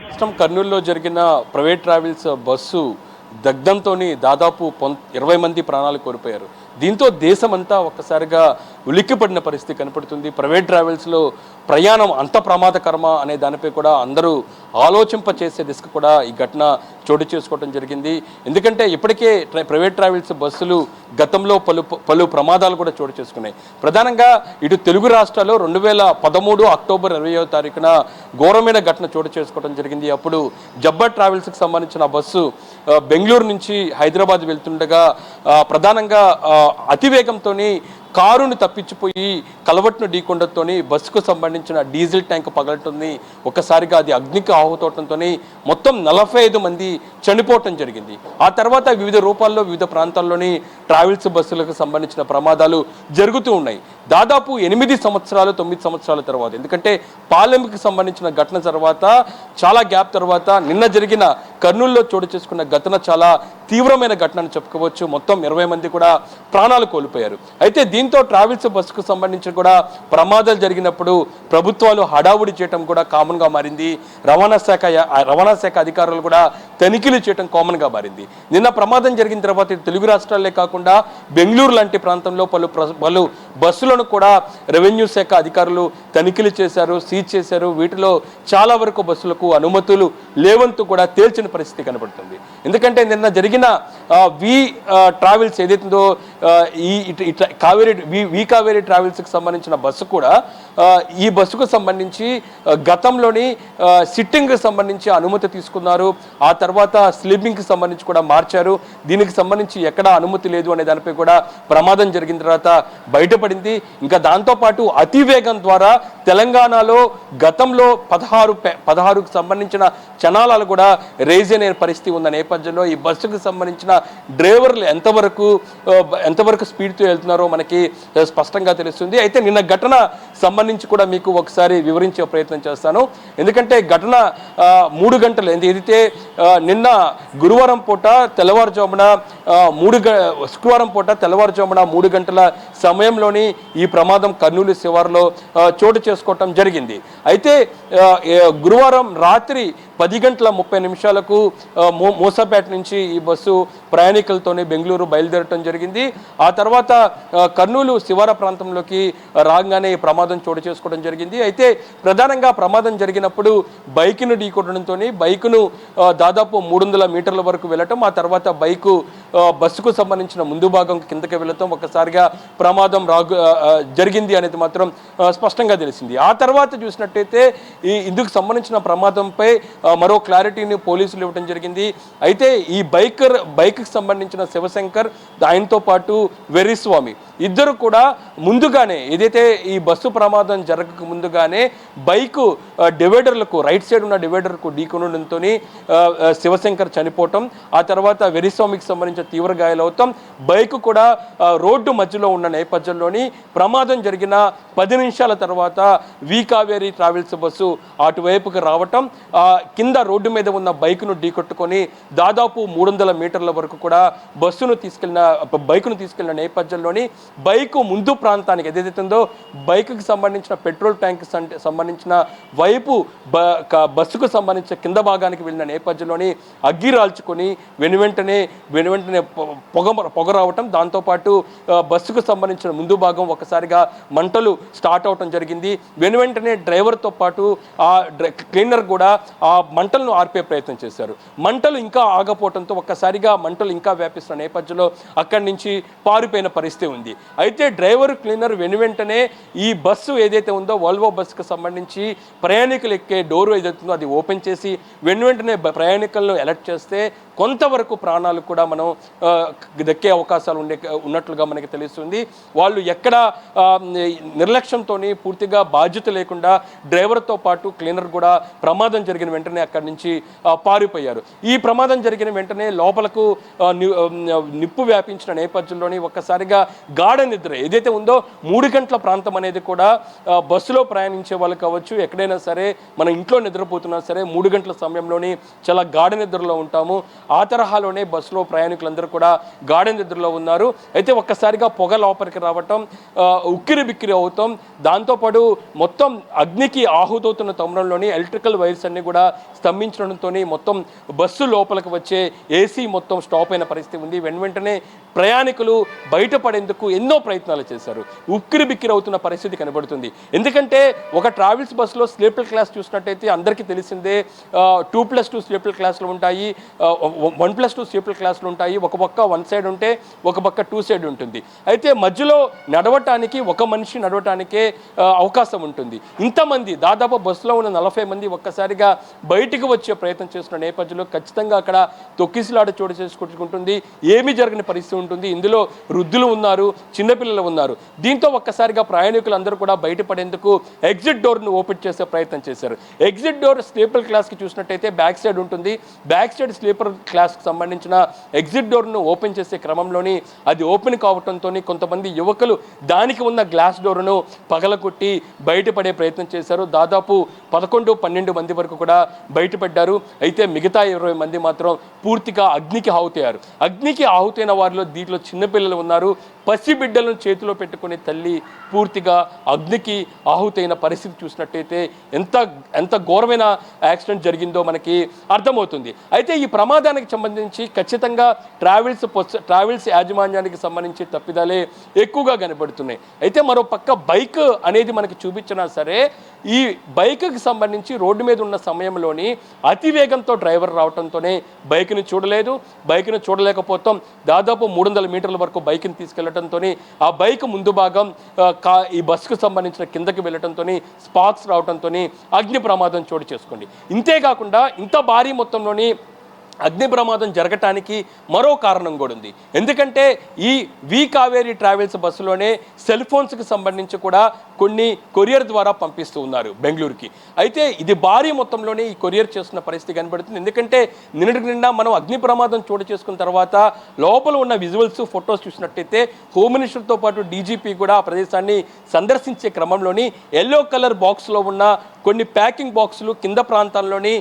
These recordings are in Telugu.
రాష్ట్రం కర్నూలులో జరిగిన ప్రైవేట్ ట్రావెల్స్ బస్సు దగ్ధంతో దాదాపు 20 మంది ప్రాణాలు కోల్పోయారు. దీంతో దేశమంతా ఒక్కసారిగా ఉలిక్కిపడిన పరిస్థితి కనపడుతుంది. ప్రైవేట్ ట్రావెల్స్లో ప్రయాణం అంత ప్రమాదకరమా అనే దానిపై కూడా అందరూ ఆలోచింపచేసే దిశకు కూడా ఈ ఘటన చోటు చేసుకోవడం జరిగింది. ఎందుకంటే ఇప్పటికే ప్రైవేట్ ట్రావెల్స్ బస్సులు గతంలో పలు ప్రమాదాలు కూడా చోటు చేసుకున్నాయి. ప్రధానంగా ఇటు తెలుగు రాష్ట్రాల్లో 2013 అక్టోబర్ 20వ తారీఖున ఘోరమైన ఘటన చోటు చేసుకోవడం జరిగింది. అప్పుడు జబ్బర్ ట్రావెల్స్కి సంబంధించిన బస్సు బెంగళూరు నుంచి హైదరాబాద్ వెళ్తుండగా ప్రధానంగా అతివేగంతో కారును తప్పించిపోయి కలవట్టును ఢీకొనడంతో బస్సుకు సంబంధించిన డీజిల్ ట్యాంక్ పగలటంని ఒక్కసారిగా అది అగ్నికి ఆహుతవడంతో మొత్తం 45 మంది చనిపోవటం జరిగింది. ఆ తర్వాత వివిధ రూపాల్లో వివిధ ప్రాంతాల్లోని ట్రావెల్స్ బస్సులకు సంబంధించిన ప్రమాదాలు జరుగుతూ ఉన్నాయి. దాదాపు 8 సంవత్సరాలు 9 సంవత్సరాల తర్వాత, ఎందుకంటే పాలెంకి సంబంధించిన ఘటన తర్వాత చాలా గ్యాప్ తర్వాత నిన్న జరిగిన కర్నూలులో చోటు చేసుకున్న ఘటన చాలా తీవ్రమైన ఘటన అని చెప్పుకోవచ్చు. మొత్తం 20 మంది కూడా ప్రాణాలు కోల్పోయారు. అయితే దీంతో ట్రావెల్స్ బస్సుకు సంబంధించి కూడా ప్రమాదాలు జరిగినప్పుడు ప్రభుత్వాలు హడావుడి చేయడం కూడా కామన్గా మారింది. రవాణా శాఖ అధికారులు కూడా తనిఖీలు చేయడం కామన్గా మారింది. నిన్న ప్రమాదం జరిగిన తర్వాత తెలుగు రాష్ట్రాలే కాకుండా బెంగళూరు లాంటి ప్రాంతంలో పలు బస్సులను కూడా రెవెన్యూ శాఖ అధికారులు తనిఖీలు చేశారు, సీజ్ చేశారు. వీటిలో చాలా వరకు బస్సులకు అనుమతులు లేవంతూ కూడా తేల్చిన పరిస్థితి కనబడుతుంది. ఎందుకంటే నిన్న జరిగిన వి ట్రావెల్స్ ఏదైతుందో కావేరీ ట్రావెల్స్కి సంబంధించిన బస్సు కూడా ఈ బస్సుకు సంబంధించి గతంలోని సిట్టింగ్కి సంబంధించి అనుమతి తీసుకున్నారు. ఆ తర్వాత స్లీపింగ్కి సంబంధించి కూడా మార్చారు. దీనికి సంబంధించి ఎక్కడా అనుమతి లేదు అనే దానిపై కూడా ప్రమాదం జరిగిన తర్వాత బయటపడింది. ఇంకా దాంతోపాటు అతివేగం ద్వారా తెలంగాణలో గతంలో 16కు సంబంధించిన చనాలాలు కూడా రేజ్ అనే పరిస్థితి ఉన్న నేపథ్యంలో ఈ బస్సుకు సంబంధించిన డ్రైవర్లు ఎంతవరకు స్పీడ్తో వెళ్తున్నారో మనకి స్పష్టంగా తెలుస్తుంది. అయితే నిన్న ఘటన సంబంధించి కూడా మీకు ఒకసారి వివరించే ప్రయత్నం చేస్తాను. ఎందుకంటే ఘటన 3 గంటలు ఏదైతే నిన్న గురువారం పూట తెల్లవారుజామున శుక్రవారం పూట తెల్లవారుజామున 3 గంటల సమయంలోని ఈ ప్రమాదం కర్నూలు శివారులో చోటు చేసుకోవటం జరిగింది. అయితే గురువారం రాత్రి 10:30 మూసాపేట నుంచి ఈ బస్సు ప్రయాణికులతోనే బెంగళూరు బయలుదేరటం జరిగింది. ఆ తర్వాత కర్నూలు శివార ప్రాంతంలోకి రాగానే ఈ ప్రమాదం చోటు చేసుకోవడం జరిగింది. అయితే ప్రధానంగా ప్రమాదం జరిగినప్పుడు బైక్ను ఢీకొట్టడంతో బైకును దాదాపు 300 మీటర్ల వరకు వెళ్ళటం, ఆ తర్వాత బస్సుకు సంబంధించిన ముందు భాగం కిందకి వెళ్ళటం ఒక్కసారిగా ప్రమాదం జరిగింది అనేది మాత్రం స్పష్టంగా తెలిసింది. ఆ తర్వాత చూసినట్టయితే ఇందుకు సంబంధించిన ప్రమాదంపై మరో క్లారిటీని పోలీసులు ఇవ్వడం జరిగింది. అయితే ఈ బైక్కి సంబంధించిన శివశంకర్, ఆయనతో పాటు వెర్రిస్వామి ఇద్దరు కూడా ముందుగానే ఏదైతే ఈ బస్సు ప్రమాదం జరగక ముందుగానే బైకు డివైడర్లకు రైట్ సైడ్ ఉన్న డివైడర్కు ఢీకొనడంతో శివశంకర్ చనిపోవటం, ఆ తర్వాత వెర్రిస్వామికి సంబంధించిన తీవ్ర గాయాలవుతాం. బైక్ కూడా రోడ్డు మధ్యలో ఉన్న నేపథ్యంలోని ప్రమాదం జరిగిన 10 నిమిషాల తర్వాత వి కావేరీ ట్రావెల్స్ బస్సు అటువైపుకి రావటం, కింద రోడ్డు మీద ఉన్న బైక్ను ఢీకొట్టుకొని దాదాపు 300 మీటర్ల వరకు కూడా బైక్ను తీసుకెళ్లిన నేపథ్యంలోని బైకు ముందు ప్రాంతానికి ఏదైతే ఉందో బైక్కి సంబంధించిన పెట్రోల్ ట్యాంక్ సంబంధించిన వైపు బస్సుకు సంబంధించిన కింద భాగానికి వెళ్ళిన నేపథ్యంలోని అగ్గి రాల్చుకొని వెనువెంటనే పొగ రావటం, దాంతోపాటు బస్సుకు సంబంధించిన ముందు భాగం ఒకసారిగా మంటలు స్టార్ట్ అవటం జరిగింది. వెనువెంటనే డ్రైవర్తో పాటు ఆ క్లీనర్ కూడా ఆ మంటలను ఆర్పే ప్రయత్నం చేశారు. మంటలు ఇంకా ఆగపోవడంతో ఒక్కసారిగా మంటలు ఇంకా వ్యాపిస్తున్న నేపథ్యంలో అక్కడి నుంచి పారిపోయిన పరిస్థితి ఉంది. అయితే డ్రైవర్ క్లీనర్ వెనువెంటనే ఈ బస్సు ఏదైతే ఉందో వోల్వో బస్సుకు సంబంధించి ప్రయాణికులు ఎక్కే డోరు ఏదైతే ఉందో అది ఓపెన్ చేసి వెనువెంటనే ప్రయాణికులను అలర్ట్ చేస్తే కొంతవరకు ప్రాణాలు కూడా మనం దక్కే అవకాశాలు ఉన్నట్లుగా మనకి తెలుస్తుంది. వాళ్ళు ఎక్కడ నిర్లక్ష్యంతో పూర్తిగా బాధ్యత లేకుండా డ్రైవర్తో పాటు క్లీనర్ కూడా ప్రమాదం జరిగిన వెంటనే అక్కడి నుంచి పారిపోయారు. ఈ ప్రమాదం జరిగిన వెంటనే లోపలకు నిప్పు వ్యాపించిన నేపథ్యంలోని ఒక్కసారిగా గాఢ నిద్ర ఏదైతే ఉందో 3 గంటల ప్రాంతం అనేది కూడా బస్సులో ప్రయాణించే వాళ్ళు కావచ్చు, ఎక్కడైనా సరే మన ఇంట్లో నిద్రపోతున్నా సరే 3 గంటల సమయంలోని చాలా గాఢ నిద్రలో ఉంటాము. ఆ తరహాలోనే బస్సులో ప్రయాణికులందరూ కూడా గాఢ నిద్రలో ఉన్నారు. అయితే ఒక్కసారిగా పొగ లోపలికి రావటం, ఉక్కిరి బిక్కిరి అవుతాం. దాంతోపాటు మొత్తం అగ్నికి ఆహుతవుతున్న తరుణంలోని ఎలక్ట్రికల్ వైర్స్ అన్ని కూడా స్తంభించడంతో మొత్తం బస్సు లోపలికి వచ్చే ఏసీ మొత్తం స్టాప్ అయిన పరిస్థితి ఉంది. వెంటనే ప్రయాణికులు బయటపడేందుకు ఎన్నో ప్రయత్నాలు చేశారు. ఉక్కిరి బిక్కిరి అవుతున్న పరిస్థితి కనబడుతుంది. ఎందుకంటే ఒక ట్రావెల్స్ బస్సులో స్లీపర్ క్లాస్ చూసినట్టయితే అందరికీ తెలిసిందే, 2+2 స్లీపర్ క్లాసులు ఉంటాయి, 1+2 స్లీపర్ క్లాసులు ఉంటాయి. ఒక పక్క 1 సైడ్ ఉంటే ఒక పక్క 2 సైడ్ ఉంటుంది. అయితే మధ్యలో నడవటానికి ఒక మనిషి నడవటానికే అవకాశం ఉంటుంది. ఇంతమంది దాదాపు బస్సులో ఉన్న 40 మంది ఒక్కసారిగా బయటికి వచ్చే ప్రయత్నం చేస్తున్న నేపథ్యంలో ఖచ్చితంగా అక్కడ తొక్కిసలాట చోటు చేసుకుంటుంది. ఏమీ జరగని పరిస్థితి ఉంటుంది. ఇందులో వృద్ధులు ఉన్నారు, చిన్నపిల్లలు ఉన్నారు. దీంతో ఒక్కసారిగా ప్రయాణికులందరూ కూడా బయటపడేందుకు ఎగ్జిట్ డోర్ను ఓపెన్ చేసే ప్రయత్నం చేశారు. ఎగ్జిట్ డోర్ స్లీపర్ క్లాస్కి చూసినట్టయితే బ్యాక్ సైడ్ ఉంటుంది. బ్యాక్ సైడ్ స్లీపర్ క్లాస్కి సంబంధించిన ఎగ్జిట్ డోర్ను ఓపెన్ చేసే క్రమంలోని అది ఓపెన్ కావడంతో కొంతమంది యువకులు దానికి ఉన్న గ్లాస్ డోర్ను పగలగొట్టి బయటపడే ప్రయత్నం చేశారు. దాదాపు 11-12 మంది వరకు కూడా బయటపడ్డారు. అయితే మిగతా 20 మంది మాత్రం పూర్తిగా అగ్నికి ఆహుతయ్యారు. అగ్నికి ఆహుతైన వారిలో దీంట్లో చిన్నపిల్లలు ఉన్నారు. పసిబిడ్డలను చేతిలో పెట్టుకునే తల్లి పూర్తిగా అగ్నికి ఆహుతైన పరిస్థితి చూసినట్టయితే ఎంత ఘోరమైన యాక్సిడెంట్ జరిగిందో మనకి అర్థమవుతుంది. అయితే ఈ ప్రమాదానికి సంబంధించి ఖచ్చితంగా ట్రావెల్స్ యాజమాన్యానికి సంబంధించి తప్పిదాలే ఎక్కువగా కనబడుతున్నాయి. అయితే మరో పక్క బైక్ అనేది మనకి చూపించినా సరే ఈ బైక్కి సంబంధించి రోడ్డు మీద ఉన్న సమయంలోని అతి వేగంతో డ్రైవర్ రావడంతోనే బైక్ని చూడలేదు. బైక్ని చూడలేకపోతాం. దాదాపు 300 మీటర్ల వరకు బైక్ని తీసుకెళ్లడంతో ఆ బైక్ ముందు భాగం ఈ బస్సుకు సంబంధించిన కిందకి వెళ్ళడంతో స్పార్క్స్ రావడంతో అగ్ని ప్రమాదం చోటు చేసుకోండి. ఇంతేకాకుండా ఇంత భారీ మొత్తంలోని అగ్ని ప్రమాదం జరగటానికి మరో కారణం కూడా ఉంది. ఎందుకంటే ఈ వి కావేరీ ట్రావెల్స్ బస్సులోనే సెల్ ఫోన్స్కి సంబంధించి కూడా కొన్ని కొరియర్ ద్వారా పంపిస్తూ ఉన్నారు బెంగళూరుకి. అయితే ఇది భారీ మొత్తంలోనే ఈ కొరియర్ చేస్తున్న పరిస్థితి కనబడుతుంది. ఎందుకంటే నిన్నటి నిండా మనం అగ్ని ప్రమాదం చోటు చేసుకున్న తర్వాత లోపల ఉన్న విజువల్స్, ఫొటోస్ చూసినట్టయితే హోమ్ మినిస్టర్తో పాటు డీజీపీ కూడా ఆ ప్రదేశాన్ని సందర్శించే క్రమంలోని ఎల్లో కలర్ బాక్స్లో ఉన్న కొన్ని ప్యాకింగ్ బాక్సులు కింద ప్రాంతాల్లోని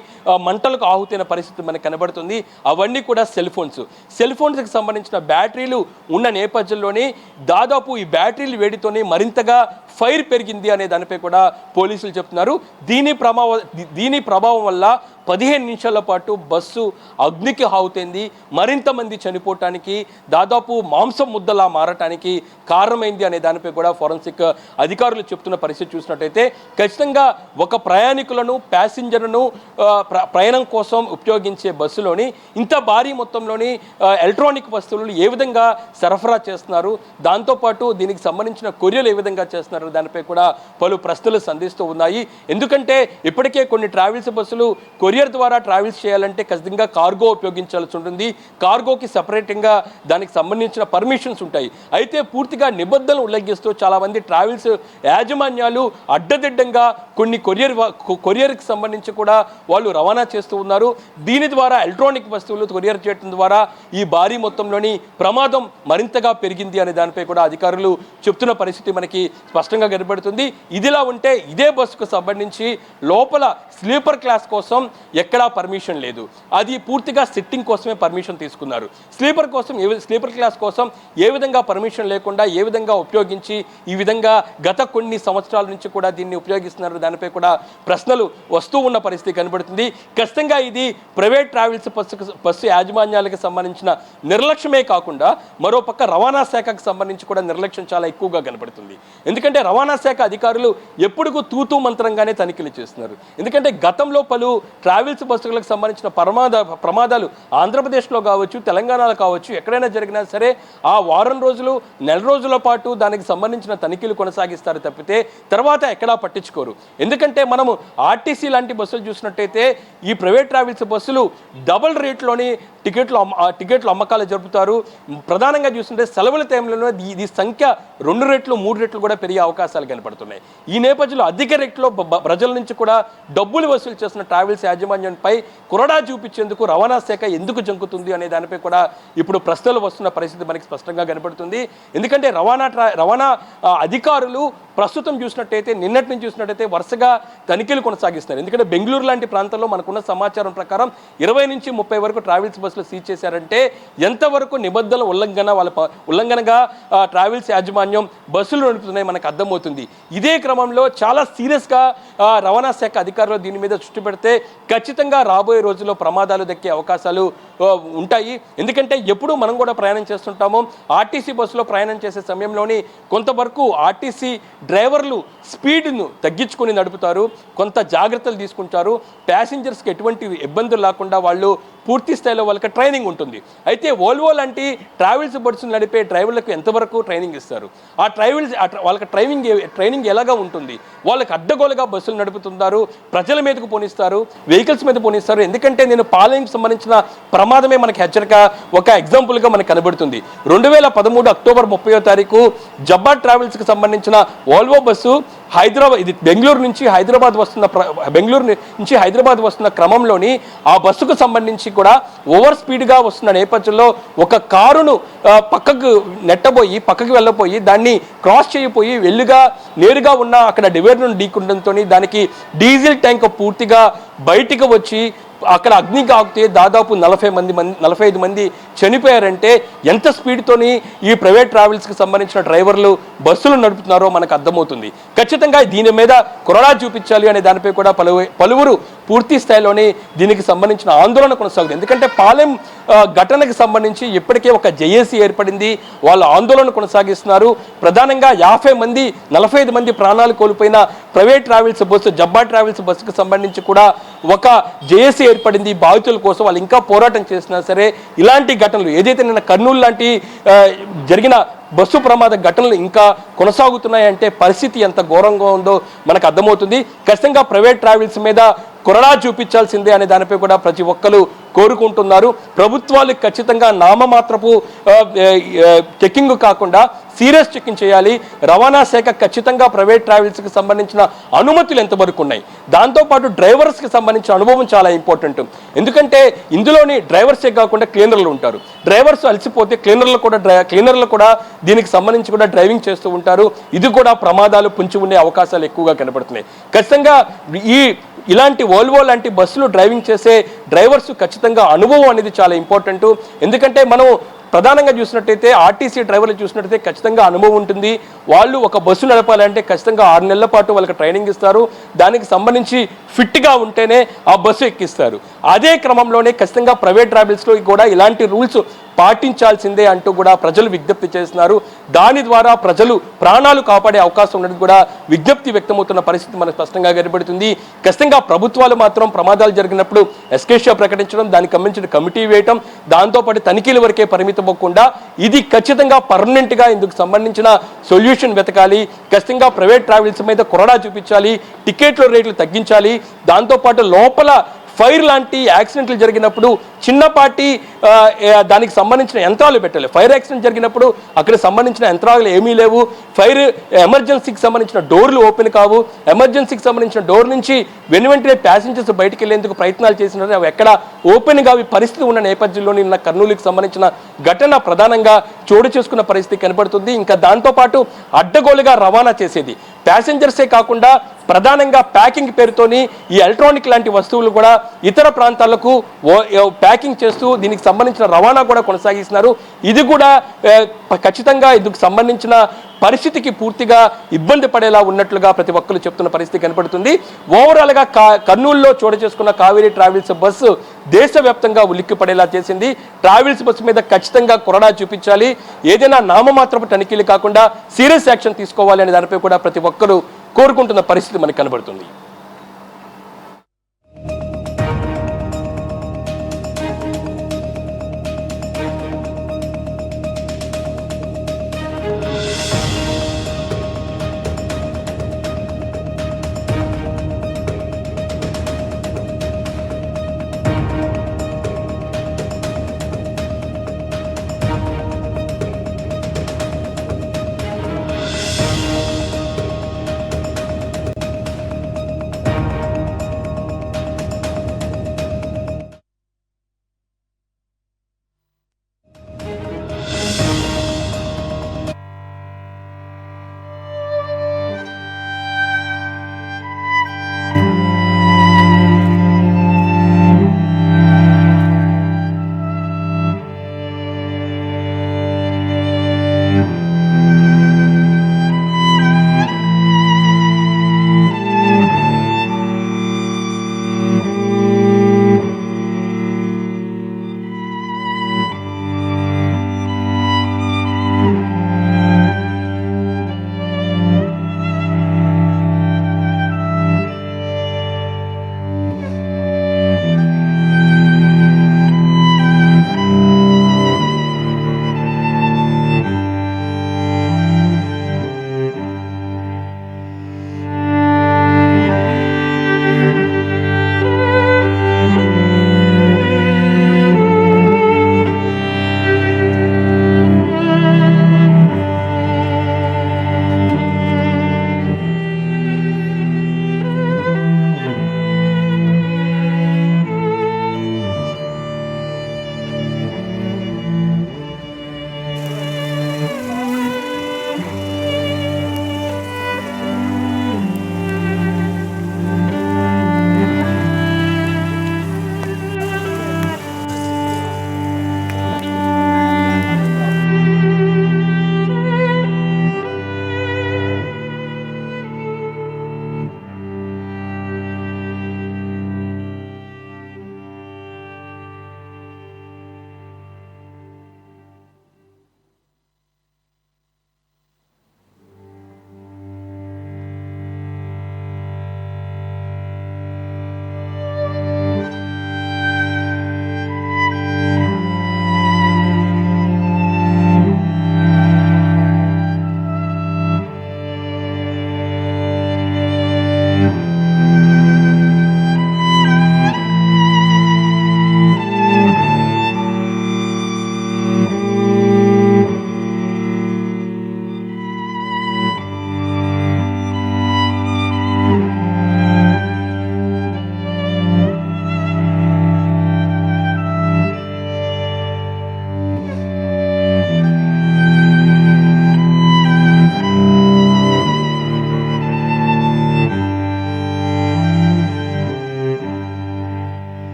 మంటలకు ఆహుతైన పరిస్థితి మనకు కనబడుతుంది. అవన్నీ కూడా సెల్ ఫోన్స్కి సంబంధించిన బ్యాటరీలు ఉన్న నేపథ్యంలోని దాదాపు ఈ బ్యాటరీలు వేడితోనే మరింతగా ఫైర్ పెరిగింది అనే దానిపై కూడా పోలీసులు చెప్తున్నారు. దీని ప్రభావం వల్ల 15 నిమిషాల పాటు బస్సు అగ్నికి ఆహుతైంది. మరింత మంది చనిపోవటానికి, దాదాపు మాంసం ముద్దలా మారటానికి కారణమైంది అనే దానిపై కూడా ఫోరెన్సిక్ అధికారులు చెప్తున్న పరిస్థితి చూసినట్టయితే ఖచ్చితంగా ఒక ప్రయాణికులను, ప్యాసింజర్లను ప్రయాణం కోసం ఉపయోగించే బస్సులోని ఇంత భారీ మొత్తంలోని ఎలక్ట్రానిక్ వస్తువులు ఏ విధంగా సరఫరా చేస్తున్నారు, దాంతోపాటు దీనికి సంబంధించిన కొరియర్లు ఏ విధంగా చేస్తున్నారు దానిపై కూడా పలు ప్రశ్నలు సంధిస్తూ ఉన్నాయి. ఎందుకంటే ఇప్పటికే కొన్ని ట్రావెల్స్ బస్సులు కొరియర్ ద్వారా ట్రావెల్స్ చేయాలంటే ఖచ్చితంగా కార్గో ఉపయోగించాల్సి ఉంటుంది. కార్గోకి సపరేటింగ్గా దానికి సంబంధించిన పర్మిషన్స్ ఉంటాయి. అయితే పూర్తిగా నిబంధనలు ఉల్లంఘిస్తూ చాలామంది ట్రావెల్స్ యాజమాన్యాలు అడ్డదిడ్డంగా కొన్ని కొరియర్కి సంబంధించి కూడా వాళ్ళు రవాణా చేస్తూ ఉన్నారు. దీని ద్వారా ఎలక్ట్రానిక్ వస్తువులు కొరియర్ చేయడం ద్వారా ఈ భారీ మొత్తంలోని ప్రమాదం మరింతగా పెరిగింది అనే దానిపై కూడా అధికారులు చెప్తున్న పరిస్థితి మనకి స్పష్టంగా కనబడుతుంది. ఇదిలా ఉంటే ఇదే బస్సుకు సంబంధించి లోపల స్లీపర్ క్లాస్ కోసం ఎక్కడా పర్మిషన్ లేదు. అది పూర్తిగా సిట్టింగ్ కోసమే పర్మిషన్ తీసుకున్నారు. స్లీపర్ క్లాస్ కోసం ఏ విధంగా పర్మిషన్ లేకుండా ఏ విధంగా ఉపయోగించి ఈ విధంగా గత కొన్ని సంవత్సరాల నుంచి కూడా దీన్ని ఉపయోగిస్తున్నారు దానిపై కూడా ప్రశ్నలు వస్తూ ఉన్న పరిస్థితి కనబడుతుంది. ఖచ్చితంగా ఇది ప్రైవేట్ ట్రావెల్స్ బస్సు యాజమాన్యాలకు సంబంధించిన నిర్లక్ష్యమే కాకుండా మరోపక్క రవాణా శాఖకు సంబంధించి కూడా నిర్లక్ష్యం చాలా ఎక్కువగా కనబడుతుంది. ఎందుకంటే రవాణా శాఖ అధికారులు ఎప్పుడుకు తూతూ మంత్రంగానే తనిఖీలు చేస్తున్నారు. ఎందుకంటే గతంలో పలు ట్రావెల్స్ బస్సులకు సంబంధించిన ప్రమాదాలు ఆంధ్రప్రదేశ్లో కావచ్చు, తెలంగాణలో కావచ్చు, ఎక్కడైనా జరిగినా సరే ఆ వారం రోజులు, నెల రోజుల పాటు దానికి సంబంధించిన తనిఖీలు కొనసాగిస్తారు తప్పితే తర్వాత ఎక్కడా పట్టించుకోరు. ఎందుకంటే మనము ఆర్టీసీ లాంటి బస్సులు చూసినట్టయితే ఈ ప్రైవేట్ ట్రావెల్స్ బస్సులు డబుల్ రేట్లోని టికెట్లు అమ్మకాలు జరుపుతారు. ప్రధానంగా చూస్తుంటే సెలవుల టైంలో ఇది సంఖ్య 2 రెట్లు 3 రెట్లు కూడా పెరిగే అవకాశాలు కనపడుతున్నాయి. ఈ నేపథ్యంలో అధిక రేట్లో ప్రజల నుంచి కూడా డబ్బులు వసూలు చేస్తున్న ట్రావెల్స్ యాజమాన్యాలు యాజమాన్యంపై కొరడా చూపించేందుకు రవాణా శాఖ ఎందుకు జంకుతుంది అనే దానిపై కూడా ఇప్పుడు ప్రశ్నలు వస్తున్న పరిస్థితి మనకి స్పష్టంగా కనబడుతుంది. ఎందుకంటే రవాణా అధికారులు ప్రస్తుతం చూసినట్టయితే నిన్నటి నుంచి చూసినట్టయితే వరుసగా తనిఖీలు కొనసాగిస్తున్నారు. ఎందుకంటే బెంగళూరు లాంటి ప్రాంతంలో మనకున్న సమాచారం ప్రకారం 20 నుంచి 30 వరకు ట్రావెల్స్ బస్సులు సీజ్ చేశారంటే ఎంతవరకు నిబంధనల ఉల్లంఘనగా ట్రావెల్స్ యాజమాన్యం బస్సులు నడుపుతున్నాయి మనకు అర్థమవుతుంది. ఇదే క్రమంలో చాలా సీరియస్గా రవాణా శాఖ అధికారులు దీని మీద దృష్టి పెడితే ఖచ్చితంగా రాబోయే రోజుల్లో ప్రమాదాలు దక్కే అవకాశాలు ఉంటాయి. ఎందుకంటే ఎప్పుడు మనం కూడా ప్రయాణం చేస్తుంటామో ఆర్టీసీ బస్సులో ప్రయాణం చేసే సమయంలోని కొంతవరకు ఆర్టీసీ డ్రైవర్లు స్పీడ్ను తగ్గించుకొని నడుపుతారు, కొంత జాగ్రత్తలు తీసుకుంటారు. ప్యాసింజర్స్కి ఎటువంటి ఇబ్బందులు లేకుండా వాళ్ళు పూర్తి స్థాయిలో వాళ్ళకి ట్రైనింగ్ ఉంటుంది. అయితే వోల్వో లాంటి ట్రావెల్స్ బస్సులు నడిపే డ్రైవర్లకు ఎంతవరకు ట్రైనింగ్ ఇస్తారు? వాళ్ళకి ట్రైనింగ్ ఎలాగా ఉంటుంది? వాళ్ళకి అడ్డగోలుగా బస్సులు నడుపుతున్నారు, ప్రజల మీదకు పోనిస్తారు, వెహికల్స్ మీద పోనిస్తారు. ఎందుకంటే నేను పాలనకు సంబంధించిన ప్రమాదమే మనకి హెచ్చరిక ఒక ఎగ్జాంపుల్గా మనకు కనబడుతుంది. 2013 అక్టోబర్ 30వ తారీఖు జబ్బార్ ట్రావెల్స్కి సంబంధించిన వోల్వో బస్సు హైదరాబాద్, ఇది బెంగళూరు నుంచి హైదరాబాద్ వస్తున్న క్రమంలోని ఆ బస్సుకు సంబంధించి కూడా ఓవర్ స్పీడ్గా వస్తున్న నేపథ్యంలో ఒక కారును పక్కకు వెళ్ళబోయి దాన్ని క్రాస్ చేయబోయి నేరుగా ఉన్న అక్కడ డివైడర్ను ఢీకొనడంతో దానికి డీజిల్ ట్యాంక్ పూర్తిగా బయటికి వచ్చి అక్కడ అగ్నికి ఆగితే దాదాపు 45 మంది చనిపోయారంటే ఎంత స్పీడ్తోని ఈ ప్రైవేట్ ట్రావెల్స్కి సంబంధించిన డ్రైవర్లు బస్సులు నడుపుతున్నారో మనకు అర్థమవుతుంది. ఖచ్చితంగా దీని మీద కొరడా చూపించాలి అనే దానిపై కూడా పలువురు పూర్తి స్థాయిలోనే దీనికి సంబంధించిన ఆందోళన కొనసాగుతుంది. ఎందుకంటే పాలెం ఘటనకు సంబంధించి ఇప్పటికే ఒక జేఏసీ ఏర్పడింది, వాళ్ళు ఆందోళన కొనసాగిస్తున్నారు. ప్రధానంగా 45 మంది ప్రాణాలు కోల్పోయిన private travels bus Jabbar travels బస్సుకు సంబంధించి కూడా ఒక జేఏసీ ఏర్పడింది. బాధితుల కోసం వాళ్ళు ఇంకా పోరాటం చేసినా సరే ఇలాంటి ఘటనలు ఏదైతే నిన్న కర్నూలు లాంటి జరిగిన బస్సు ప్రమాద ఘటనలు ఇంకా కొనసాగుతున్నాయంటే పరిస్థితి ఎంత ఘోరంగా ఉందో మనకు అర్థమవుతుంది. ఖచ్చితంగా ప్రైవేట్ ట్రావెల్స్ మీద కొరడా చూపించాల్సిందే అనే దానిపై కూడా ప్రతి ఒక్కరు కోరుకుంటున్నారు. ప్రభుత్వాలు ఖచ్చితంగా నామమాత్రపు చెక్కింగ్ కాకుండా సీరియస్ చెక్కింగ్ చేయాలి. రవాణా శాఖ ఖచ్చితంగా ప్రైవేట్ ట్రావెల్స్కి సంబంధించిన అనుమతులు ఎంతవరకు ఉన్నాయి, దాంతోపాటు డ్రైవర్స్కి సంబంధించిన అనుభవం చాలా ఇంపార్టెంట్. ఎందుకంటే ఇందులోని డ్రైవర్సే కాకుండా క్లీనర్లు ఉంటారు. డ్రైవర్స్ అలసిపోతే క్లీనర్లు కూడా దీనికి సంబంధించి కూడా డ్రైవింగ్ చేస్తూ ఉంటారు. ఇది కూడా ప్రమాదాలు పొంచి ఉండే అవకాశాలు ఎక్కువగా కనబడుతున్నాయి. ఖచ్చితంగా ఇలాంటి వోల్వో లాంటి బస్సులు డ్రైవింగ్ చేసే డ్రైవర్స్ ఖచ్చితంగా అనుభవం అనేది చాలా ఇంపార్టెంట్. ఎందుకంటే మనం ప్రధానంగా చూసినట్టయితే ఆర్టీసీ డ్రైవర్లు చూసినట్టయితే ఖచ్చితంగా అనుభవం ఉంటుంది. వాళ్ళు ఒక బస్సు నడపాలంటే ఖచ్చితంగా 6 నెలల పాటు వాళ్ళకి ట్రైనింగ్ ఇస్తారు. దానికి సంబంధించి ఫిట్గా ఉంటేనే ఆ బస్సు ఎక్కిస్తారు. అదే క్రమంలోనే ఖచ్చితంగా ప్రైవేట్ ట్రావెల్స్లో కూడా ఇలాంటి రూల్స్ పాటించాల్సిందే అంటూ కూడా ప్రజలు విజ్ఞప్తి చేస్తున్నారు. దాని ద్వారా ప్రజలు ప్రాణాలు కాపాడే అవకాశం ఉన్నది కూడా విజ్ఞప్తి వ్యక్తమవుతున్న పరిస్థితి మనకు స్పష్టంగా కనబడుతుంది. ఖచ్చితంగా ప్రభుత్వాలు మాత్రం ప్రమాదాలు జరిగినప్పుడు ఎస్కేషియా ప్రకటించడం, దానికి సంబంధించిన కమిటీ వేయటం, దాంతోపాటు తనిఖీల వరకే పరిమితం అవ్వకుండా ఇది ఖచ్చితంగా పర్మనెంట్గా ఇందుకు సంబంధించిన సొల్యూషన్ వెతకాలి. ఖచ్చితంగా ప్రైవేట్ ట్రావెల్స్ మీద కొరడా చూపించాలి, టికెట్ల రేట్లు తగ్గించాలి. దాంతోపాటు లోపల ఫైర్ లాంటి యాక్సిడెంట్లు జరిగినప్పుడు చిన్నపాటి దానికి సంబంధించిన యంత్రాలు పెట్టాలి. ఫైర్ యాక్సిడెంట్ జరిగినప్పుడు అక్కడ సంబంధించిన యంత్రాలు ఏమీ లేవు. ఫైర్ ఎమర్జెన్సీకి సంబంధించిన డోర్లు ఓపెన్ కావు. ఎమర్జెన్సీకి సంబంధించిన డోర్ నుంచి వెంటనే ప్యాసింజర్స్ బయటికి వెళ్లేందుకు ప్రయత్నాలు చేసినారు, అవి ఎక్కడ ఓపెన్ గా పరిస్థితి ఉన్న నేపథ్యంలో నిన్న కర్నూలుకి సంబంధించిన ఘటన ప్రధానంగా చోటు చేసుకున్న పరిస్థితి కనబడుతుంది. ఇంకా దాంతోపాటు అడ్డగోలుగా రవాణా చేసేది ప్యాసింజర్సే కాకుండా ప్రధానంగా ప్యాకింగ్ పేరుతోని ఈ ఎలక్ట్రానిక్ లాంటి వస్తువులు కూడా ఇతర ప్రాంతాలకు ప్యాకింగ్ చేస్తూ దీనికి సంబంధించిన రవాణా కూడా కొనసాగిస్తున్నారు. ఇది కూడా ఖచ్చితంగా ఇందుకు సంబంధించిన పరిస్థితికి పూర్తిగా ఇబ్బంది పడేలా ఉన్నట్లుగా ప్రతి ఒక్కరు చెప్తున్న పరిస్థితి కనపడుతుంది. ఓవరాల్గా కర్నూలులో చోటు చేసుకున్న కావేరీ ట్రావెల్స్ బస్సు దేశవ్యాప్తంగా ఉలిక్కి పడేలా చేసింది. ట్రావెల్స్ బస్సు మీద ఖచ్చితంగా కొరడా చూపించాలి, ఏదైనా నామమాత్రపు తనిఖీలు కాకుండా సీరియస్ యాక్షన్ తీసుకోవాలి అనే దానిపై కూడా ప్రతి ఒక్కరూ కోరుకుంటున్న పరిస్థితి మనకు కనబడుతుంది.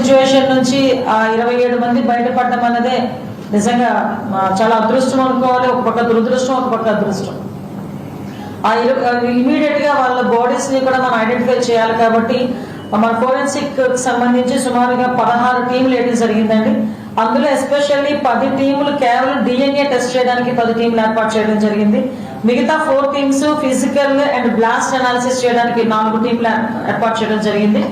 సిచ్యువేషన్ నుంచి ఆ 27 మంది బయటపడడం అన్నదే నిజంగా చాలా అదృష్టం అనుకోవాలి. ఒక పక్క దురదృష్టం, ఒక పక్క అదృష్టం. ఇమీడియట్ గా వాళ్ళ బాడీస్ ని కూడా మనం ఐడెంటిఫై చేయాలి. కాబట్టి మన ఫోరెన్సిక్ సంబంధించి సుమారుగా 16 టీంలు వేయడం జరిగిందండి. అందులో ఎస్పెషల్లీ 10 టీములు కేవలం DNA టెస్ట్ చేయడానికి 10 టీంలు ఏర్పాటు చేయడం జరిగింది. మిగతా 4 teams physical and blast analysis చేయడానికి 4 టీంలు ఏర్పాటు చేయడం జరిగింది.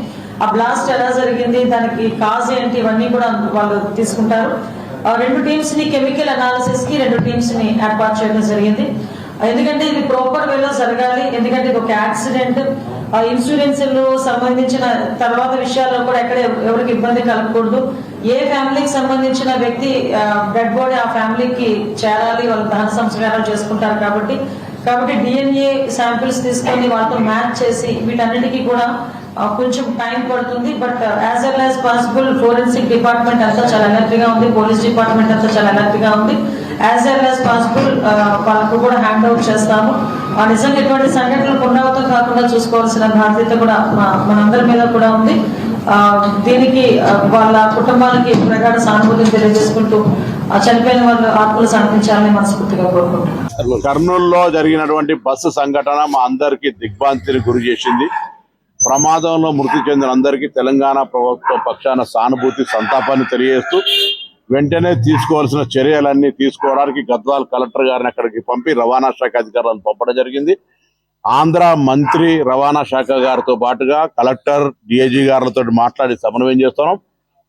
ఆ బ్లాస్ట్ ఎలా జరిగింది, దానికి కాజ్ ఏంటి, ఇవన్నీ కూడా వాళ్ళు తీసుకుంటారు. 2 టీమ్స్ ని కెమికల్ అనాలిసిస్ కి 2 టీమ్స్ ని ఏర్పాటు చేయడం జరిగింది. ఎందుకంటే ఇది ప్రాపర్ వేలో జరగాలి. ఎందుకంటే ఇది ఒక యాక్సిడెంట్. ఇన్సూరెన్స్ సంబంధించిన తర్వాత విషయాల్లో కూడా ఎక్కడ ఎవరికి ఇబ్బంది కలగకూడదు. ఏ ఫ్యామిలీకి సంబంధించిన వ్యక్తి డెడ్ బాడీ ఆ ఫ్యామిలీకి చేరాలి, వాళ్ళు దహన సంస్కారాలు చేసుకుంటారు. కాబట్టి DNA శాంపిల్స్ తీసుకొని వాళ్ళతో మ్యాచ్ చేసి వీటన్నిటికీ కూడా కొంచెం టైం పడుతుంది. But as well as possible forensic department అంతా చాలా అలర్ట్ గా ఉంది, పోలీస్ డిపార్ట్మెంట్ అంతా చాలా అలర్ట్ గా ఉంది. యాజ్ వెల్ యాజ్ పాసిబుల్ వాళ్ళకు కూడా హ్యాండ్ అవుట్ చేస్తాము. నిజంగా ఇటువంటి సంఘటనలు పునరావృతం కాకుండా చూసుకోవాల్సిన బాధ్యత కూడా మనందరి మీద కూడా ఉంది. దీనికి వాళ్ళ కుటుంబాలకి ప్రగాఢ సానుభూతిని తెలియజేసుకుంటూ చనిపోయిన వాళ్ళు ఆత్మలు శాంతించాలని మనస్ఫూర్తిగా కోరుకుంటున్నాను. కర్నూలులో జరిగినటువంటి బస్సు సంఘటన మా అందరికి దిగ్భ్రాంతిని గురి చేసింది. ప్రమాదంలో మృతి చెందిన అందరికీ తెలంగాణ ప్రభుత్వ పక్షాన సానుభూతి, సంతాపాన్ని తెలియజేస్తూ వెంటనే తీసుకోవాల్సిన చర్యలన్నీ తీసుకోవడానికి గద్వాల్ కలెక్టర్ గారిని అక్కడికి పంపి రవాణా శాఖ అధికారులను పంపడం జరిగింది. ఆంధ్ర మంత్రి రవాణా శాఖ గారితో పాటుగా కలెక్టర్, డిఐజీ గారులతో మాట్లాడి సమన్వయం చేస్తున్నాం.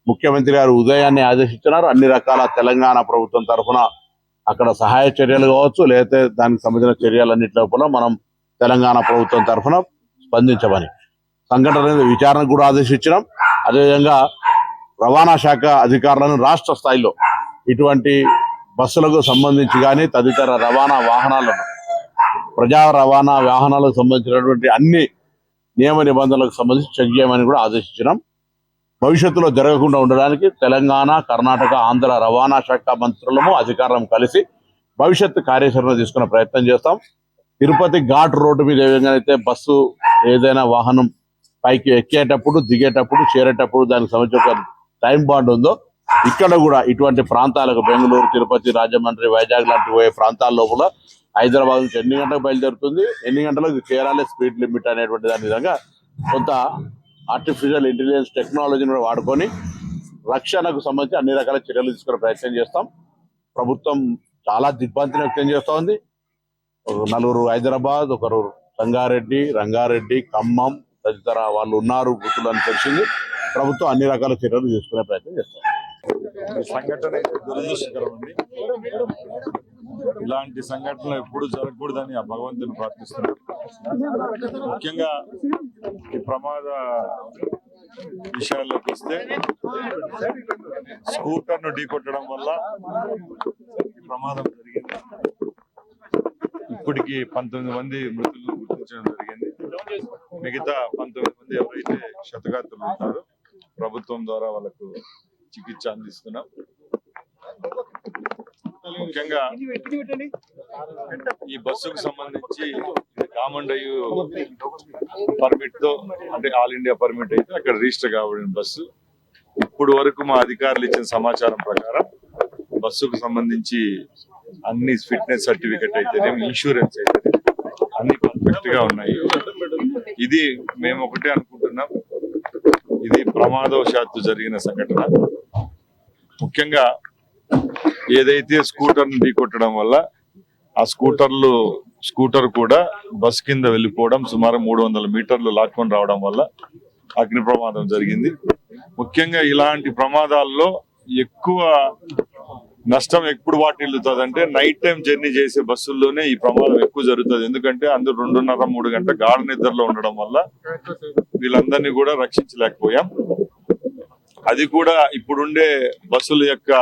ముఖ్యమంత్రి గారు ఉదయాన్నే ఆదేశించినారు. అన్ని రకాల తెలంగాణ ప్రభుత్వం తరఫున అక్కడ సహాయ చర్యలు కావచ్చు, లేకపోతే దానికి సంబంధించిన చర్యలన్నింటి లోపల మనం తెలంగాణ ప్రభుత్వం తరఫున స్పందించమని సంఘటన విచారణ కూడా ఆదేశించినాం. అదేవిధంగా రవాణా శాఖ అధికారులను రాష్ట్ర స్థాయిలో ఇటువంటి బస్సులకు సంబంధించి కానీ తదితర రవాణా వాహనాలను, ప్రజా రవాణా వాహనాలకు సంబంధించినటువంటి అన్ని నియమ నిబంధనలకు సంబంధించి చెక్ చేయమని కూడా ఆదేశించినాం. భవిష్యత్తులో జరగకుండా ఉండడానికి తెలంగాణ, కర్ణాటక, ఆంధ్ర రవాణా శాఖ మంత్రులము అధికారులను కలిసి భవిష్యత్తు కార్యాచరణ తీసుకునే ప్రయత్నం చేస్తాం. తిరుపతి ఘాట్ రోడ్డు మీద ఏ విధంగా అయితే బస్సు ఏదైనా వాహనం పైకి ఎక్కేటప్పుడు, దిగేటప్పుడు, చేరేటప్పుడు దానికి సంబంధించి ఒక టైం బాండ్ ఉందో, ఇక్కడ కూడా ఇటువంటి ప్రాంతాలకు బెంగళూరు, తిరుపతి, రాజమండ్రి, వైజాగ్ లాంటి పోయే ప్రాంతాల లోపల హైదరాబాద్ నుంచి ఎన్ని గంటలకు బయలుదేరుతుంది, ఎన్ని గంటలకు చేరాలి, స్పీడ్ లిమిట్ అనేటువంటి దాని విధంగా కొంత ఆర్టిఫిషియల్ ఇంటెలిజెన్స్ టెక్నాలజీని వాడుకొని రక్షణకు సంబంధించి అన్ని రకాల చర్యలు తీసుకునే ప్రయత్నం చేస్తాం. ప్రభుత్వం చాలా దిగ్భ్రాంతిని వ్యక్తం చేస్తూ ఉంది. 4 హైదరాబాద్, 1 సంగారెడ్డి, రంగారెడ్డి, ఖమ్మం తదితర వాళ్ళు ఉన్నారు గుర్తులని తెలిసింది. ప్రభుత్వం అన్ని రకాల చర్యలు తీసుకునే ప్రయత్నం చేస్తాం. సంఘటన దురదృష్టకరం అండి. ఇలాంటి సంఘటనలు ఎప్పుడు జరగకూడదని ఆ భగవంతుని ప్రార్థిస్తున్నారు. ముఖ్యంగా ఈ ప్రమాద విషయాల్లోకి వస్తే స్కూటర్ ను ఢీకొట్టడం వల్ల ఈ ప్రమాదం జరిగింది. ఇప్పటికి 19 మంది మృతులను గుర్తించడం జరిగింది. మిగతా 19 మంది ఎవరైతే క్షతగాత్రులు ఉంటారో ప్రభుత్వం ద్వారా వాళ్ళకు చికిత్స అందిస్తున్నాం. ముఖ్యంగా ఈ బస్సుకు సంబంధించి కామండయ్య పర్మిట్ తో, అంటే ఆల్ ఇండియా పర్మిట్ అయితే అక్కడ రిజిస్టర్ కాబడిన బస్సు. ఇప్పుడు వరకు మా అధికారులు ఇచ్చిన సమాచారం ప్రకారం బస్సుకు సంబంధించి అన్ని ఫిట్నెస్ సర్టిఫికెట్ అయితేనేమి, ఇన్సూరెన్స్ అయితే అన్ని పర్ఫెక్ట్ గా ఉన్నాయి. ఇది మేము ఒకటే అనుకుంటున్నాం, ఇది ప్రమాదవశాత్తు జరిగిన సంఘటన. ముఖ్యంగా ఏదైతే స్కూటర్ ను ఢీకొట్టడం వల్ల ఆ స్కూటర్ కూడా బస్ కింద వెళ్ళిపోవడం, సుమారు 300 మీటర్లు లాక్కొని రావడం వల్ల అగ్ని ప్రమాదం జరిగింది. ముఖ్యంగా ఇలాంటి ప్రమాదాల్లో ఎక్కువ నష్టం ఎప్పుడు వాటిల్లుతుందంటే నైట్ టైం జర్నీ చేసే బస్సుల్లోనే ఈ ప్రమాదం ఎక్కువ జరుగుతుంది. ఎందుకంటే అందరూ 2.5-3 గంటల గాఢ నిద్రలో ఉండడం వల్ల వీళ్ళందరినీ కూడా రక్షించలేకపోయాం. అది కూడా ఇప్పుడుండే బస్సుల యొక్క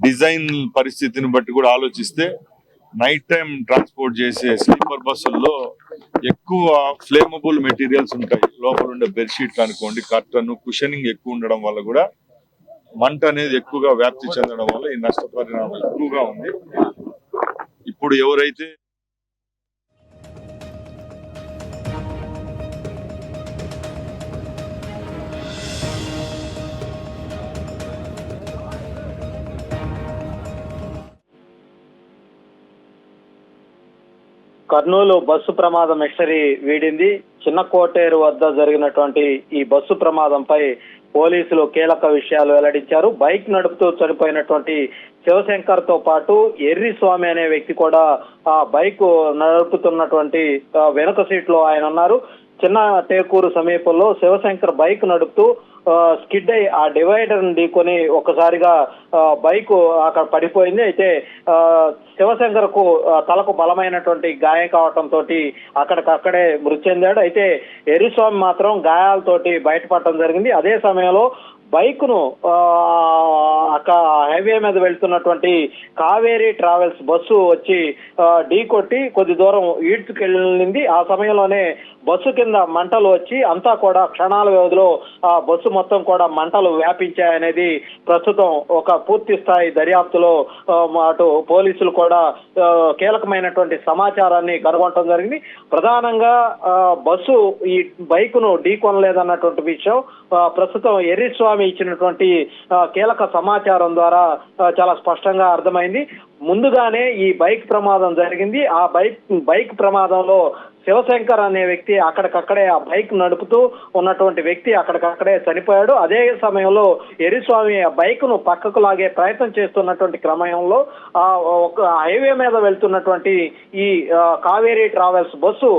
డిజైన్ పరిస్థితిని బట్టి కూడా ఆలోచిస్తే నైట్ టైం ట్రాన్స్పోర్ట్ చేసే స్లీపర్ బస్సుల్లో ఎక్కువ ఫ్లేమబుల్ మెటీరియల్స్ ఉంటాయి. లోపల ఉండే బెడ్షీట్ కనుకోండి, కర్టన్, కుషనింగ్ ఎక్కువ ఉండడం వల్ల కూడా మంట అనేది ఎక్కువగా వ్యాప్తి చెందడం వల్ల ఈ నష్టపరిణామం ఎక్కువగా ఉంది. ఇప్పుడు ఎవరైతే కర్నూలు బస్సు ప్రమాదం మిస్టరీ వీడింది. చిన్న కోటేరు వద్ద జరిగినటువంటి ఈ బస్సు ప్రమాదంపై పోలీసులు కీలక విషయాలు వెల్లడించారు. బైక్ నడుపుతూ చనిపోయినటువంటి శివశంకర్ తో పాటు ఎర్రి స్వామి అనే వ్యక్తి కూడా ఆ బైక్ నడుపుతున్నటువంటి వెనుక సీట్ లో ఆయన ఉన్నారు. చిన్న టేకూరు సమీపంలో శివశంకర్ బైక్ నడుపుతూ స్కిడ్ అయి ఆ డివైడర్ ఢీకొని ఒక్కసారిగా బైక్ అక్కడ పడిపోయింది. అయితే శివశంకర్ కు తలకు బలమైనటువంటి గాయం కావటంతో అక్కడికక్కడే మృతి చెందాడు. అయితే ఎర్రిస్వామి మాత్రం గాయాలతోటి బయటపడటం జరిగింది. అదే సమయంలో బైక్ ను హైవే మీద వెళ్తున్నటువంటి కావేరీ ట్రావెల్స్ బస్సు వచ్చి ఢీ కొట్టి కొద్ది దూరం ఈడ్చుకెళ్ళింది. ఆ సమయంలోనే బస్సు కింద మంటలు వచ్చి అంతా కూడా క్షణాల వ్యవధిలో ఆ బస్సు మొత్తం కూడా మంటలు వ్యాపించాయనేది ప్రస్తుతం ఒక పూర్తి స్థాయి దర్యాప్తులో అటు పోలీసులు కూడా కీలకమైనటువంటి సమాచారాన్ని కనుగొనడం జరిగింది. ప్రధానంగా బస్సు ఈ బైక్ ను ఢీ కొనలేదన్నటువంటి విషయం ప్రస్తుతం ఎర్రిస్వామి ఇచ్చినటువంటి కీలక సమాచారం ద్వారా చాలా స్పష్టంగా అర్థమైంది. ముందుగానే ఈ బైక్ ప్రమాదం జరిగింది. ఆ బైక్ ప్రమాదంలో శివశంకర్ అనే వ్యక్తి అక్కడికక్కడే ఆ బైక్ నడుపుతూ ఉన్నటువంటి వ్యక్తి అక్కడికక్కడే చనిపోయాడు. అదే సమయంలో ఎర్రిస్వామి ఆ బైక్ ను పక్కకు లాగే ప్రయత్నం చేస్తున్నటువంటి క్రమంలో ఒక హైవే మీద వెళ్తున్నటువంటి ఈ కావేరీ ట్రావెల్స్ బస్సు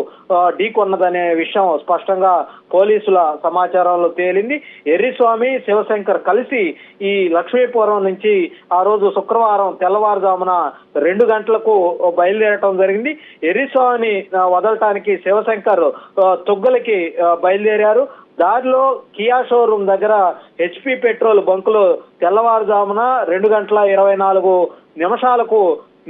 ఢీకొన్నదనే విషయం స్పష్టంగా పోలీసుల సమాచారంలో తేలింది. ఎర్రిస్వామి శివశంకర్ కలిసి ఈ లక్ష్మీపురం నుంచి ఆ రోజు శుక్రవారం తెల్లవారుజామున 2 గంటలకు బయలుదేరటం జరిగింది. ఎర్రిస్వామిని వదలటానికి శివశంకర్ తుగ్గలకి బయలుదేరారు. దారిలో కియా షోరూమ్ దగ్గర హెచ్పి పెట్రోల్ బంకులో తెల్లవారుజామున 2:24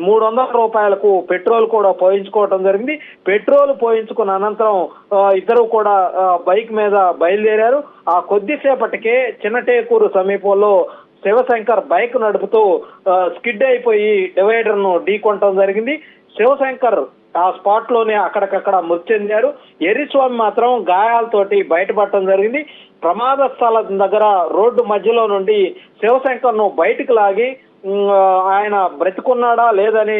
$300 పెట్రోల్ కూడా పోయించుకోవటం జరిగింది. పెట్రోల్ పోయించుకున్న అనంతరం ఇద్దరు కూడా బైక్ మీద బయలుదేరారు. ఆ కొద్దిసేపటికే చిన్నటేకూరు సమీపంలో శివశంకర్ బైక్ నడుపుతూ స్కిడ్ అయిపోయి డివైడర్ ను ఢీకొనటం జరిగింది. శివశంకర్ ఆ స్పాట్ లోనే అక్కడికక్కడ మృతి చెందారు. ఎర్రిస్వామి మాత్రం గాయాలతోటి బయటపడటం జరిగింది. ప్రమాద స్థలం దగ్గర రోడ్డు మధ్యలో నుండి శివశంకర్ ను బయటకు లాగి ఆయన బ్రతికున్నాడా లేదని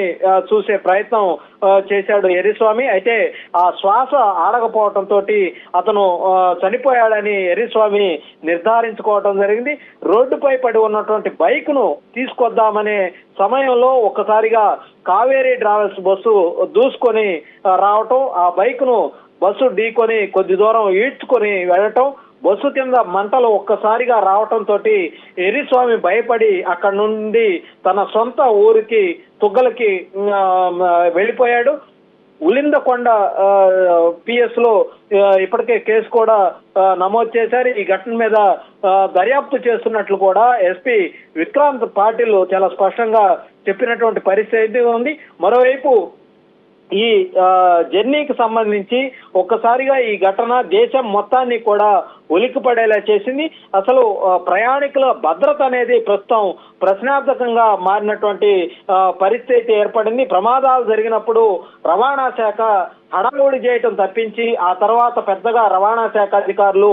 చూసే ప్రయత్నం చేశాడు ఎర్రిస్వామి. అయితే ఆ శ్వాస ఆడకపోవటంతో అతను చనిపోయాడని ఎర్రిస్వామి నిర్ధారించుకోవటం జరిగింది. రోడ్డుపై పడి ఉన్నటువంటి బైక్ ను తీసుకొద్దామనే సమయంలో ఒక్కసారిగా కావేరీ ట్రావెల్స్ బస్సు దూసుకొని రావటం, ఆ బైక్ ను బస్సు ఢీకొని కొద్ది దూరం ఈడ్చుకొని వెళ్ళటం, బస్సు కింద మంటలు ఒక్కసారిగా రావటంతో ఎర్రిస్వామి భయపడి అక్కడ నుండి తన సొంత ఊరికి తుగ్గలకి వెళ్ళిపోయాడు. ఉలిందకొండ పిఎస్ లో ఇప్పటికే కేసు కూడా నమోదు చేశారు. ఈ ఘటన మీద దర్యాప్తు చేస్తున్నట్లు కూడా ఎస్పీ విక్రాంత్ పాటిల్ చాలా స్పష్టంగా చెప్పినటువంటి పరిస్థితి ఉంది. మరోవైపు ఈ జర్నీకి సంబంధించి ఒక్కసారిగా ఈ ఘటన దేశం మొత్తాన్ని కూడా ఉలిక్కిపడేలా చేసింది. అసలు ప్రయాణికుల భద్రత అనేది ప్రస్తుతం ప్రశ్నార్థకంగా మారినటువంటి పరిస్థితి ఏర్పడింది. ప్రమాదాలు జరిగినప్పుడు రవాణా శాఖ హడావుడి చేయటం తప్పించి ఆ తర్వాత పెద్దగా రవాణా శాఖ అధికారులు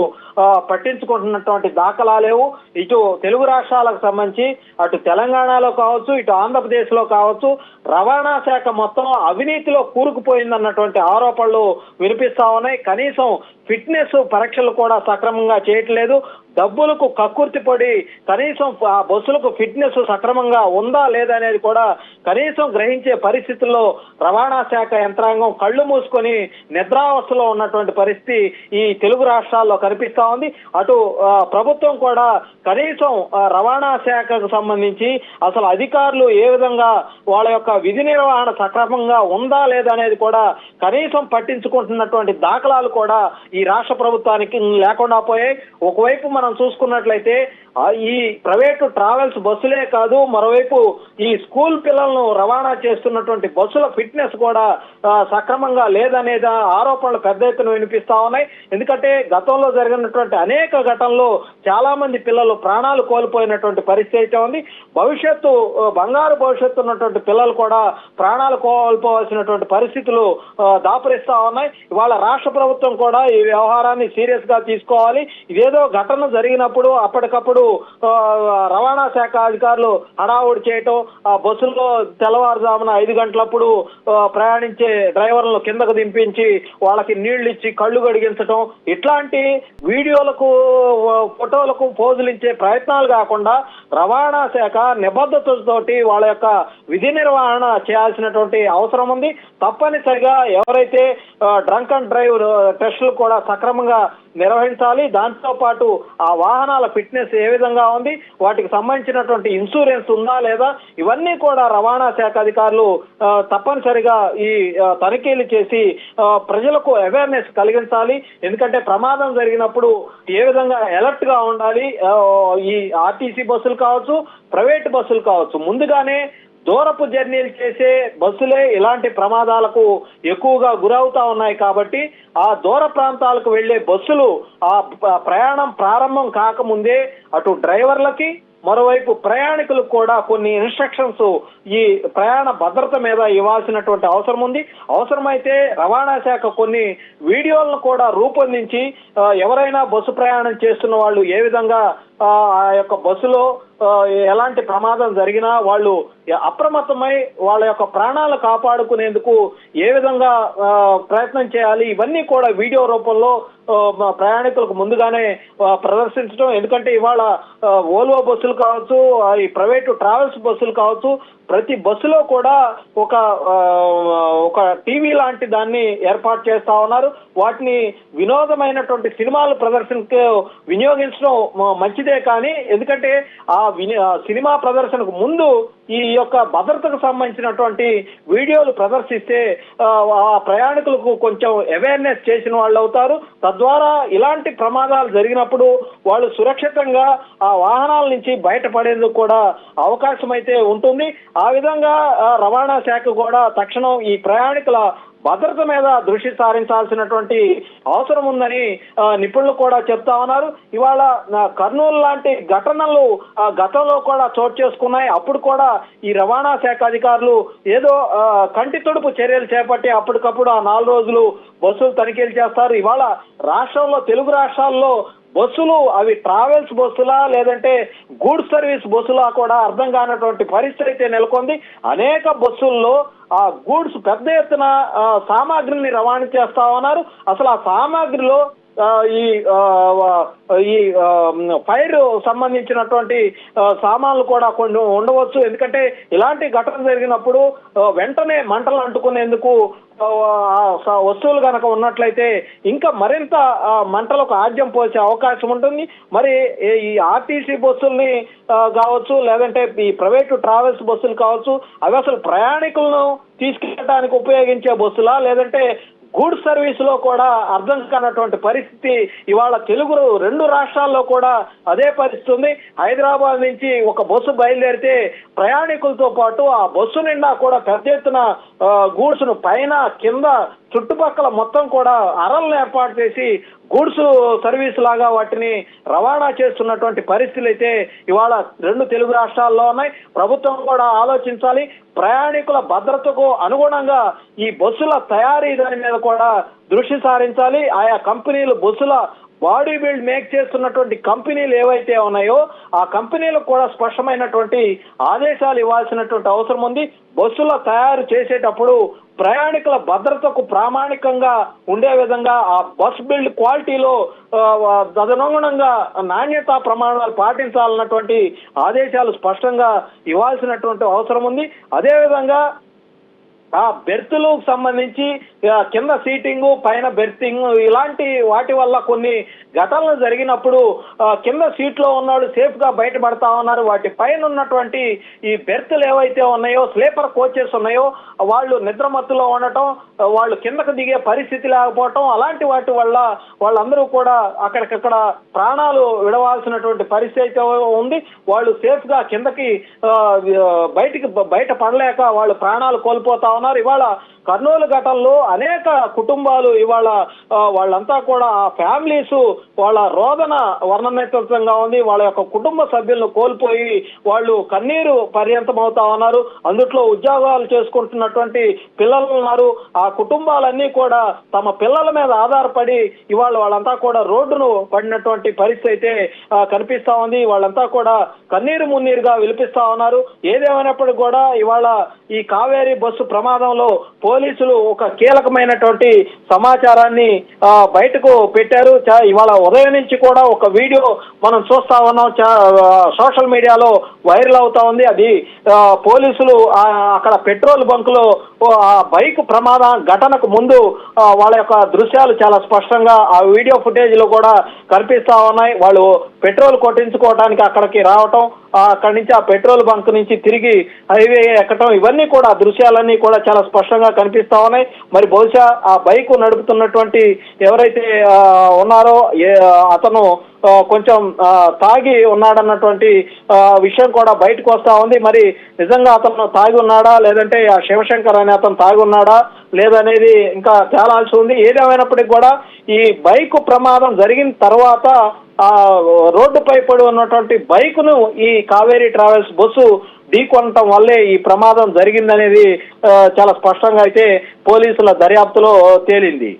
పట్టించుకుంటున్నటువంటి దాఖలాలేవు. ఇటు తెలుగు రాష్ట్రాలకు సంబంధించి అటు తెలంగాణలో కావచ్చు, ఇటు ఆంధ్రప్రదేశ్ లో కావచ్చు, రవాణా శాఖ మొత్తం అవినీతిలో కూరుకుపోయిందన్నటువంటి ఆరోపణలు వినిపిస్తా ఉన్నాయి. కనీసం ఫిట్నెస్ పరీక్షలు కూడా సక్రమంగా చేయట్లేదు. డబ్బులకు కక్కుర్తి పడి కనీసం ఆ బస్సులకు ఫిట్నెస్ సక్రమంగా ఉందా లేదా అనేది కూడా కనీసం గ్రహించే పరిస్థితుల్లో రవాణా శాఖ యంత్రాంగం కళ్ళు మూసుకొని నిద్రావస్థలో ఉన్నటువంటి పరిస్థితి ఈ తెలుగు రాష్ట్రాల్లో కనిపిస్తా ఉంది. అటు ప్రభుత్వం కూడా కనీసం రవాణా శాఖకు సంబంధించి అసలు అధికారులు ఏ విధంగా వాళ్ళ యొక్క విధి నిర్వహణ సక్రమంగా ఉందా లేదా అనేది కూడా కనీసం పట్టించుకుంటున్నటువంటి దాఖలాలు కూడా ఈ రాష్ట్ర ప్రభుత్వానికి లేకుండా పోయాయి. ఒకవైపు మనం చూసుకున్నట్లయితే ఈ ప్రైవేటు ట్రావెల్స్ బస్సులే కాదు, మరోవైపు ఈ స్కూల్ పిల్లలను రవాణా చేస్తున్నటువంటి బస్సుల ఫిట్నెస్ కూడా సక్రమంగా లేదనేది ఆరోపణలు పెద్ద ఎత్తున వినిపిస్తా ఉన్నాయి. ఎందుకంటే గతంలో జరిగినటువంటి అనేక ఘటనల్లో చాలా మంది పిల్లలు ప్రాణాలు కోల్పోయినటువంటి పరిస్థితి ఉంది. బంగారు భవిష్యత్తు ఉన్నటువంటి పిల్లలు కూడా ప్రాణాలు కోల్పోవాల్సినటువంటి పరిస్థితులు దాపురిస్తా ఉన్నాయి. ఇవాళ రాష్ట్ర ప్రభుత్వం కూడా ఈ వ్యవహారాన్ని సీరియస్ గా తీసుకోవాలి. ఇదేదో ఘటన జరిగినప్పుడు అప్పటికప్పుడు రవాణా శాఖ అధికారులు హడావుడి చేయటం, ఆ బస్సుల్లో తెల్లవారుజామున 5 గంటలప్పుడు ప్రయాణించే డ్రైవర్లను కిందకు దింపించి వాళ్ళకి నీళ్లు ఇచ్చి కళ్ళు గడిగించటం, ఇట్లాంటి వీడియోలకు ఫోటోలకు పోజులు ఇచ్చే ప్రయత్నాలు కాకుండా రవాణా శాఖ నిబద్ధతతోటి వాళ్ళ యొక్క విధి నిర్వహణ చేయాల్సినటువంటి అవసరం ఉంది. తప్పనిసరిగా ఎవరైతే డ్రంక్ అండ్ డ్రైవ్ టెస్టులు కూడా సక్రమంగా నిర్వహించాలి. దాంతో పాటు ఆ వాహనాల ఫిట్నెస్ ఏ విధంగా ఉంది, వాటికి సంబంధించినటువంటి ఇన్సూరెన్స్ ఉందా లేదా, ఇవన్నీ కూడా రవాణా శాఖ అధికారులు తప్పనిసరిగా ఈ తనిఖీలు చేసి ప్రజలకు అవేర్నెస్ కలిగించాలి. ఎందుకంటే ప్రమాదం జరిగినప్పుడు ఏ విధంగా అలర్ట్ గా ఉండాలి. ఈ ఆర్టీసీ బస్సులు కావచ్చు, ప్రైవేట్ బస్సులు కావచ్చు, ముందుగానే దూరపు జర్నీలు చేసే బస్సులే ఇలాంటి ప్రమాదాలకు ఎక్కువగా గురవుతా ఉన్నాయి. కాబట్టి ఆ దూర ప్రాంతాలకు వెళ్లే బస్సులు ఆ ప్రయాణం ప్రారంభం కాకముందే అటు డ్రైవర్లకి మరోవైపు ప్రయాణికులకు కూడా కొన్ని ఇన్స్ట్రక్షన్స్ ఈ ప్రయాణ భద్రత మీద ఇవ్వాల్సినటువంటి అవసరం ఉంది. అవసరమైతే రవాణా శాఖ కొన్ని వీడియోలను కూడా రూపొందించి ఎవరైనా బస్సు ప్రయాణం చేస్తున్న వాళ్ళు ఏ విధంగా ఆ యొక్క బస్సులో ఎలాంటి ప్రమాదం జరిగినా వాళ్ళు అప్రమత్తమై వాళ్ళ యొక్క ప్రాణాలు కాపాడుకునేందుకు ఏ విధంగా ప్రయత్నం చేయాలి, ఇవన్నీ కూడా వీడియో రూపంలో ప్రయాణికులకు ముందుగానే ప్రదర్శించడం. ఎందుకంటే ఇవాళ ఓల్వో బస్సులు కావచ్చు, ఈ ప్రైవేటు ట్రావెల్స్ బస్సులు కావచ్చు, ప్రతి బస్సులో కూడా ఒక టీవీ లాంటి దాన్ని ఏర్పాటు చేస్తా ఉన్నారు. వాటిని వినోదమైనటువంటి సినిమాల ప్రదర్శనకు వినియోగించడం మంచిదే, కానీ ఎందుకంటే ఆ సినిమా ప్రదర్శనకు ముందు ఈ యొక్క భద్రతకు సంబంధించినటువంటి వీడియోలు ప్రదర్శిస్తే ఆ ప్రయాణికులకు కొంచెం అవేర్నెస్ చేసిన వాళ్ళు అవుతారు. తద్వారా ఇలాంటి ప్రమాదాలు జరిగినప్పుడు వాళ్ళు సురక్షితంగా ఆ వాహనాల నుంచి బయటపడేందుకు కూడా అవకాశం అయితే ఉంటుంది. ఆ విధంగా రవాణా శాఖ కూడా తక్షణం ఈ ప్రయాణికుల భద్రత మీద దృష్టి సారించాల్సినటువంటి అవసరం ఉందని నిపుణులు కూడా చెప్తా ఉన్నారు. ఇవాళ కర్నూలు లాంటి ఘటనలు గతంలో కూడా చోటు చేసుకున్నాయి. అప్పుడు కూడా ఈ రవాణా శాఖ అధికారులు ఏదో కంటి తుడుపు చర్యలు చేపట్టి అప్పటికప్పుడు ఆ 4 రోజులు బస్సులు తనిఖీలు చేస్తారు. ఇవాళ రాష్ట్రంలో, తెలుగు రాష్ట్రాల్లో బస్సులు అవి ట్రావెల్స్ బస్సులా లేదంటే గూడ్స్ సర్వీస్ బస్సులా కూడా అర్థం కానటువంటి పరిస్థితి అయితే నెలకొంది. అనేక బస్సుల్లో ఆ గూడ్స్ పెద్ద ఎత్తున సామాగ్రిని రవాణా చేస్తా ఉన్నారు. అసలు ఆ సామాగ్రిలో ఈ ఫైర్ సంబంధించినటువంటి సామాన్లు కూడా కొన్ని ఉండవచ్చు. ఎందుకంటే ఇలాంటి ఘటన జరిగినప్పుడు వెంటనే మంటలు అంటుకునేందుకు వస్తువులు కనుక ఉన్నట్లయితే ఇంకా మరింత మంటలకు ఆజ్యం పోసే అవకాశం ఉంటుంది. మరి ఈ ఆర్టీసీ బస్సుల్ని కావచ్చు, లేదంటే ఈ ప్రైవేటు ట్రావెల్స్ బస్సులు కావచ్చు, అవి అసలు ప్రయాణికులను తీసుకెళ్ళడానికి ఉపయోగించే బస్సులా లేదంటే గూడ్స్ సర్వీస్ లో కూడా అర్థం కానటువంటి పరిస్థితి ఇవాళ తెలుగు 2 రాష్ట్రాల్లో కూడా అదే పరిస్థితి ఉంది. హైదరాబాద్ నుంచి ఒక బస్సు బయలుదేరితే ప్రయాణికులతో పాటు ఆ బస్సు నిండా కూడా పెద్ద ఎత్తున గూడ్స్ ను పైన కింద చుట్టుపక్కల మొత్తం కూడా అరలను ఏర్పాటు చేసి గూడ్స్ సర్వీస్ లాగా వాటిని రవాణా చేస్తున్నటువంటి పరిస్థితులు అయితే ఇవాళ 2 తెలుగు రాష్ట్రాల్లో ఉన్నాయి. ప్రభుత్వం కూడా ఆలోచించాలి. ప్రయాణికుల భద్రతకు అనుగుణంగా ఈ బస్సుల తయారీ దాని మీద కూడా దృష్టి సారించాలి. ఆయా కంపెనీలు బస్సుల బాడీ బిల్డ్ మేక్ చేస్తున్నటువంటి కంపెనీలు ఏవైతే ఉన్నాయో ఆ కంపెనీలకు కూడా స్పష్టమైనటువంటి ఆదేశాలు ఇవ్వాల్సినటువంటి అవసరం ఉంది. బస్సుల తయారు చేసేటప్పుడు ప్రయాణికుల భద్రతకు ప్రామాణికంగా ఉండే విధంగా ఆ బస్ బిల్డ్ క్వాలిటీలో తదనుగుణంగా నాణ్యతా ప్రమాణాలు పాటించాలన్నటువంటి ఆదేశాలు స్పష్టంగా ఇవ్వాల్సినటువంటి అవసరం ఉంది. అదేవిధంగా ఆ బెర్తులకు సంబంధించి కింద సీటింగ్ పైన బెర్తింగ్ ఇలాంటి వాటి వల్ల కొన్ని ఘటనలు జరిగినప్పుడు కింద సీట్లో ఉన్నాడు సేఫ్ గా బయటపడతా ఉన్నారు. వాటి పైన ఉన్నటువంటి ఈ బెర్తులు ఏవైతే ఉన్నాయో, స్లీపర్ కోచెస్ ఉన్నాయో, వాళ్ళు నిద్రమత్తులో ఉండటం, వాళ్ళు కిందకు దిగే పరిస్థితి లేకపోవటం, అలాంటి వాటి వల్ల వాళ్ళందరూ కూడా అక్కడికక్కడ ప్రాణాలు విడవాల్సినటువంటి పరిస్థితి అయితే ఉంది. వాళ్ళు సేఫ్ గా కిందకి బయట పడలేక వాళ్ళు ప్రాణాలు కోల్పోతా ఉన్నారు. ఇవాళ కర్నూలు ఘటనలో అనేక కుటుంబాలు ఇవాళ వాళ్ళంతా కూడా ఆ ఫ్యామిలీస్ వాళ్ళ రోదన వర్ణనాతీతంగా ఉంది. వాళ్ళ యొక్క కుటుంబ సభ్యులను కోల్పోయి వాళ్ళు కన్నీరు పర్యంతం అవుతా ఉన్నారు. అందుట్లో ఉద్యోగాలు చేసుకుంటున్నటువంటి పిల్లలు ఉన్నారు. ఆ కుటుంబాలన్నీ కూడా తమ పిల్లల మీద ఆధారపడి ఇవాళ వాళ్ళంతా కూడా రోడ్డును పడినటువంటి పరిస్థితి అయితే కనిపిస్తా ఉంది. వాళ్ళంతా కూడా కన్నీరు మున్నీరుగా విలిపిస్తా ఉన్నారు. ఏదేమైనప్పటికీ కూడా ఇవాళ ఈ కావేరీ బస్సు ప్రమాదంలో పోలీసులు ఒక కీలకమైనటువంటి సమాచారాన్ని బయటకు పెట్టారు. ఇవాళ ఉదయం నుంచి కూడా ఒక వీడియో మనం చూస్తా ఉన్నాం, సోషల్ మీడియాలో వైరల్ అవుతా ఉంది. అది పోలీసులు అక్కడ పెట్రోల్ బంక్ లో ఆ బైక్ ప్రమాదం ఘటనకు ముందు వాళ్ళ యొక్క దృశ్యాలు చాలా స్పష్టంగా ఆ వీడియో ఫుటేజ్ లో కూడా కనిపిస్తా ఉన్నాయి. వాళ్ళు పెట్రోల్ కొట్టించుకోవడానికి అక్కడికి రావటం, అక్కడి నుంచి ఆ పెట్రోల్ బంక్ నుంచి తిరిగి హైవే ఎక్కటం, ఇవన్నీ కూడా దృశ్యాలన్నీ కూడా చాలా స్పష్టంగా కనిపిస్తా ఉన్నాయి. మరి బహుశా ఆ బైక్ నడుపుతున్నటువంటి ఎవరైతే ఉన్నారో అతను కొంచెం తాగి ఉన్నాడన్నటువంటి విషయం కూడా బయటకు వస్తా ఉంది. మరి నిజంగా అతను తాగి ఉన్నాడా లేదంటే ఆ శివశంకర్ అనే అతను తాగి ఉన్నాడా లేదనేది ఇంకా తేలాల్సి ఉంది. ఏదేమైనప్పటికీ కూడా ఈ బైక్ ప్రమాదం జరిగిన తర్వాత ఆ రోడ్డుపై పడి ఉన్నటువంటి బైక్ ను ఈ కావేరీ ట్రావెల్స్ బస్సు ఢీకొనటం వల్లే ఈ ప్రమాదం జరిగిందనేది చాలా స్పష్టంగా అయితే పోలీసుల దర్యాప్తులో తేలింది.